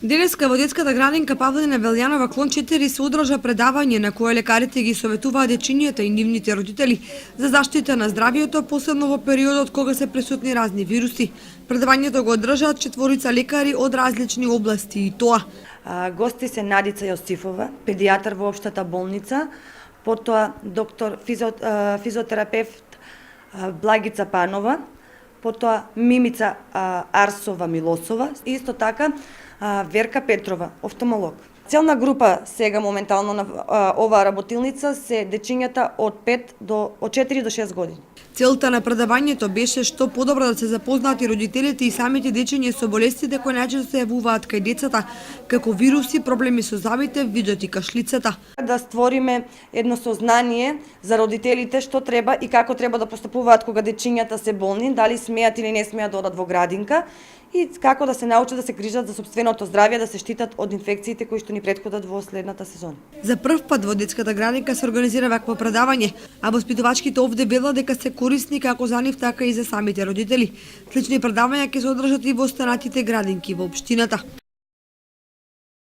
Денеска во детската градинка Павлина Велјанова клон 4 се одржа предавање на кое лекарите ги советуваат дечињата и нивните родители за заштита на здравието, посебно во периодот кога се присутни разни вируси. Предавањето го одржаат 4 лекари од различни области и тоа. Гости се Надица Јосифова, педијатар во општата болница, потоа доктор физиотерапевт Благица Панова, потоа Мимица Арсова Милосова, и исто така Верка Петрова, офталмолог. Целна група сега моментално на оваа работилница се дечињата од 4 до 6 години. Целта на предавањето беше што подобро да се запознаат и родителите и самите дечиња со болестите кои најчесто се јавуваат кај децата, како вируси, проблеми со зъбите, видот и кашлицата. Да створиме едно сознание за родителите што треба и како треба да постапуваат кога дечињата се болни, дали смеат или не смеат да одат во градинка, и како да се научат да се грижат за сопственото здравје, да се штитат од инфекциите кои што ни претходат во следната сезона. За прв пат во детската градинка се организира вакво предавање, а воспитувачките овде велат дека се корисни како за нив, така и за самите родители. Слични предавања ќе се одржат и во останатите градинки во општината.